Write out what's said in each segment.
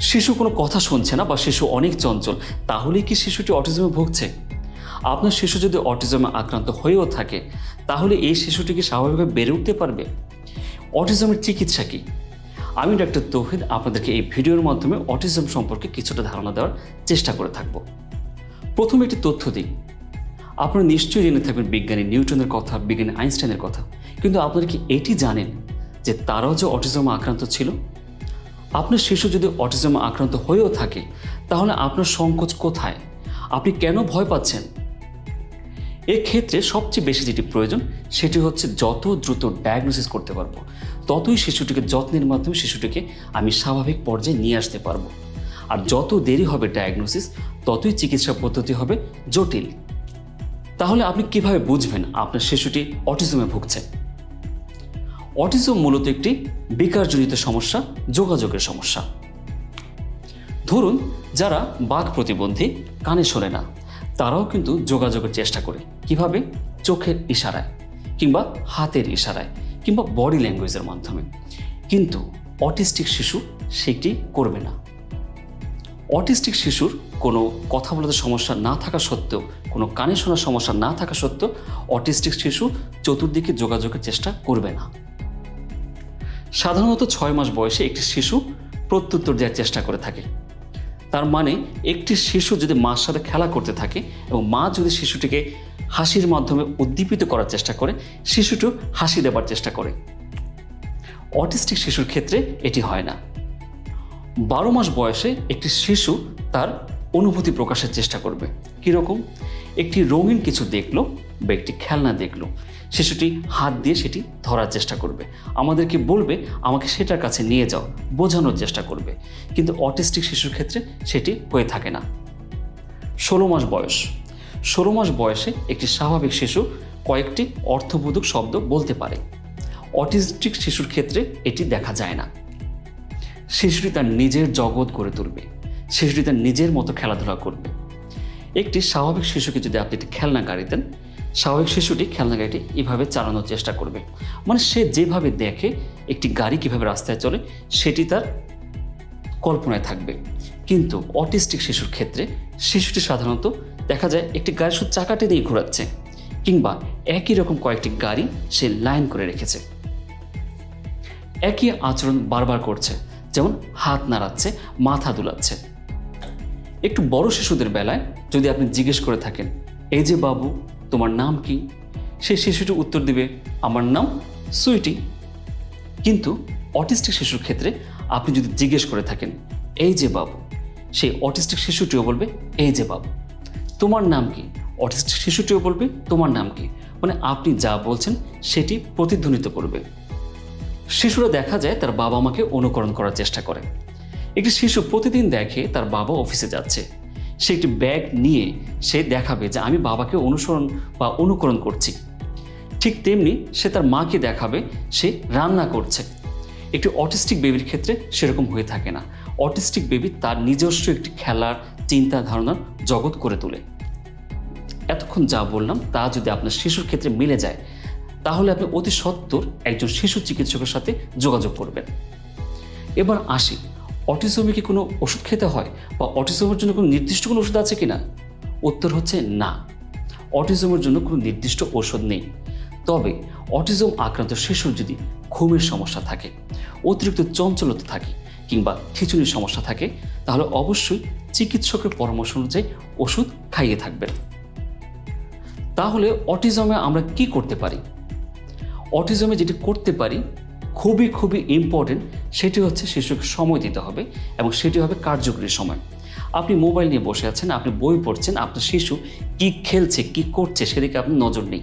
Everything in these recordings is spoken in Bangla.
শিশু কোনো কথা শুনছে না বা শিশু অনেক চঞ্চল, তাহলেই কি শিশুটি অটিজমে ভুগছে? আপনার শিশু যদি অটিজমে আক্রান্ত হয়েও থাকে, তাহলে এই শিশুটি কি স্বাভাবিকভাবে বেড়ে উঠতে পারবে? অটিজমের চিকিৎসা কী? আমি ডাক্তার তৌহিদ আপনাদেরকে এই ভিডিওর মাধ্যমে অটিজম সম্পর্কে কিছুটা ধারণা দেওয়ার চেষ্টা করে থাকব। প্রথমে একটি তথ্য দিই। আপনারা নিশ্চয়ই জেনে থাকবেন বিজ্ঞানী নিউটনের কথা, বিজ্ঞানী আইনস্টাইনের কথা, কিন্তু আপনারা কি এটি জানেন যে তারাও যে অটিজমে আক্রান্ত ছিল? আপনার শিশু যদি অটিজমে আক্রান্ত হয়েও থাকে, তাহলে আপনার সংকোচ কোথায়? আপনি কেন ভয় পাচ্ছেন? এক্ষেত্রে সবচেয়ে বেশি যেটি প্রয়োজন সেটি হচ্ছে যত দ্রুত ডায়াগনোসিস করতে পারবো, ততই শিশুটিকে যত্নের মাধ্যমে শিশুটিকে আমি স্বাভাবিক পর্যায়ে নিয়ে আসতে পারবো। আর যত দেরি হবে ডায়াগনোসিস, ততই চিকিৎসা পদ্ধতি হবে জটিল। তাহলে আপনি কিভাবে বুঝবেন আপনার শিশুটি অটিজমে ভুগছে? অটিজম মূলত একটি বিকারজনিত সমস্যা, যোগাযোগের সমস্যা। ধরুন যারা বাক প্রতিবন্ধী, কানে শোনে না, তারাও কিন্তু যোগাযোগের চেষ্টা করে। কিভাবে? চোখের ইশারায়, কিংবা হাতের ইশারায়, কিংবা বডি ল্যাঙ্গুয়েজের মাধ্যমে। কিন্তু অটিস্টিক শিশু সেটি করবে না। অটিস্টিক শিশুর কোনো কথা বলাতে সমস্যা না থাকা সত্ত্বেও, কোনো কানে শোনার সমস্যা না থাকা সত্ত্বেও অটিস্টিক শিশু চতুর্দিকে যোগাযোগের চেষ্টা করবে না। সাধারণত 6 মাস বয়সে একটি শিশু প্রত্যুত্তর দেওয়ার চেষ্টা করে থাকে। তার মানে একটি শিশু যদি মার সাথে খেলা করতে থাকে এবং মা যদি শিশুটিকে হাসির মাধ্যমে উদ্দীপিত করার চেষ্টা করে, শিশুটিও হাসি দেবার চেষ্টা করে। অটিস্টিক শিশুর ক্ষেত্রে এটি হয় না। 12 মাস বয়সে একটি শিশু তার অনুভূতি প্রকাশের চেষ্টা করবে। কীরকম? একটি রঙিন কিছু দেখলো বা একটি খেলনা দেখলো, শিশুটি হাত দিয়ে সেটি ধরার চেষ্টা করবে, আমাদেরকে বলবে আমাকে সেটার কাছে নিয়ে যাও, বোঝানোর চেষ্টা করবে। কিন্তু অটিস্টিক শিশুর ক্ষেত্রে সেটি হয়ে থাকে না। 16 মাস বয়স। 16 মাস বয়সে একটি স্বাভাবিক শিশু কয়েকটি অর্থবোধক শব্দ বলতে পারে। অটিস্টিক শিশুর ক্ষেত্রে এটি দেখা যায় না। শিশুটি তার নিজের জগৎ গড়ে তুলবে, শিশুটি তার নিজের মতো খেলাধুলা করবে। একটি স্বাভাবিক শিশুকে যদি আপনি একটি খেলনা গাড়ি দেন, স্বাভাবিক শিশুটি খেলনা গাড়িটি এভাবে চালানোর চেষ্টা করবে, মানে সে যেভাবে দেখে একটি গাড়ি কিভাবে রাস্তায় চলে সেটি তার কল্পনায় থাকবে। কিন্তু অটিস্টিক শিশুর ক্ষেত্রে শিশুটি সাধারণত দেখা যায় একটি গাড়ি শুধু চাকাটি দিয়ে ঘোরাচ্ছে, কিংবা একই রকম কয়েকটি গাড়ি সে লাইন করে রেখেছে, একই আচরণ বারবার করছে, যেমন হাত নাড়াচ্ছে, মাথা দুলাচ্ছে। একটু বড় শিশুদের বেলায় যদি আপনি জিজ্ঞেস করে থাকেন, এই যে বাবু, তোমার নাম কি? সেই শিশুটি উত্তর দিবে, আমার নাম সুইটি। কিন্তু অটিস্টিক শিশুর ক্ষেত্রে আপনি যদি জিজ্ঞেস করে থাকেন, এই যে বাবু, সেই অটিস্টিক শিশুটিও বলবে, এই যে বাবু। তোমার নাম কি? অটিস্টিক শিশুটিও বলবে, তোমার নাম কি? মানে আপনি যা বলছেন সেটি প্রতিধ্বনিত করবে। শিশুরা দেখা যায় তার বাবা মাকে অনুকরণ করার চেষ্টা করে। একটি শিশু প্রতিদিন দেখে তার বাবা অফিসে যাচ্ছে, সে একটি ব্যাগ নিয়ে সে দেখাবে যে আমি বাবাকে অনুসরণ বা অনুকরণ করছি। ঠিক তেমনি সে তার মাকে দেখাবে সে রান্না করছে। একটি অটিস্টিক বেবির ক্ষেত্রে সেরকম হয়ে থাকে না। অটিস্টিক বেবি তার নিজস্ব একটি খেলার, চিন্তা ধারণার জগৎ করে তোলে। এতক্ষণ যা বললাম তা যদি আপনার শিশুর ক্ষেত্রে মিলে যায়, তাহলে আপনি অতি সত্বর একজন শিশু চিকিৎসকের সাথে যোগাযোগ করবেন। এবার আসি, অটিজমে কি কোনো ওষুধ খেতে হয় বা অটিজমের জন্য কোনো নির্দিষ্ট কোনো ওষুধ আছে কি না? উত্তর হচ্ছে না, অটিজমের জন্য কোনো নির্দিষ্ট ওষুধ নেই। তবে অটিজম আক্রান্ত শিশুর যদি ঘুমের সমস্যা থাকে, অতিরিক্ত চঞ্চলতা থাকে, কিংবা খিঁচুনির সমস্যা থাকে, তাহলে অবশ্যই চিকিৎসকের পরামর্শ অনুযায়ী ওষুধ খাইয়ে থাকবেন। তাহলে অটিজমে আমরা কি করতে পারি? অটিজমে যেটি করতে পারি খুবই ইম্পর্টেন্ট, সেটি হচ্ছে শিশুকে সময় দিতে হবে, এবং সেটি হবে কার্যকরী সময়। আপনি মোবাইল নিয়ে বসে আছেন, আপনি বই পড়ছেন, আপনার শিশু কি খেলছে, কি করছে সেদিকে আপনার নজর নেই,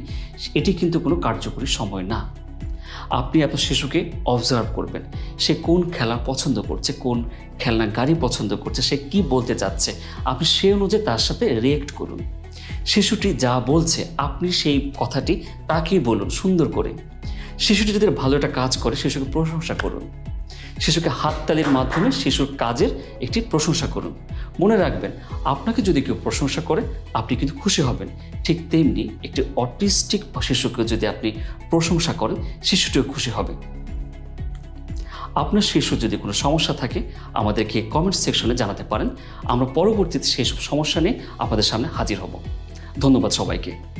এটি কিন্তু কোনো কার্যকরী সময় না। আপনি আপনার শিশুকে অবজার্ভ করবেন, সে কোন খেলা পছন্দ করছে, কোন খেলনা গাড়ি পছন্দ করছে, সে কি বলতে চাচ্ছে, আপনি সেই অনুযায়ী তার সাথে রিয়েক্ট করুন। শিশুটি যা বলছে আপনি সেই কথাটি তাকেই বলুন সুন্দর করে। শিশুটি যদি ভালো একটা কাজ করে, শিশুকে প্রশংসা করুন। শিশুকে হাততালির মাধ্যমে শিশুর কাজের একটি প্রশংসা করুন। মনে রাখবেন, আপনাকে যদি কেউ প্রশংসা করে আপনি কিন্তু খুশি হবেন, ঠিক তেমনি একটি অটিস্টিক শিশুকে যদি আপনি প্রশংসা করেন, শিশুটিও খুশি হবে। আপনার শিশুর যদি কোনো সমস্যা থাকে আমাদেরকে কমেন্ট সেকশনে জানাতে পারেন। আমরা পরবর্তীতে সেই সব সমস্যা নিয়ে আপনাদের সামনে হাজির হব। ধন্যবাদ সবাইকে।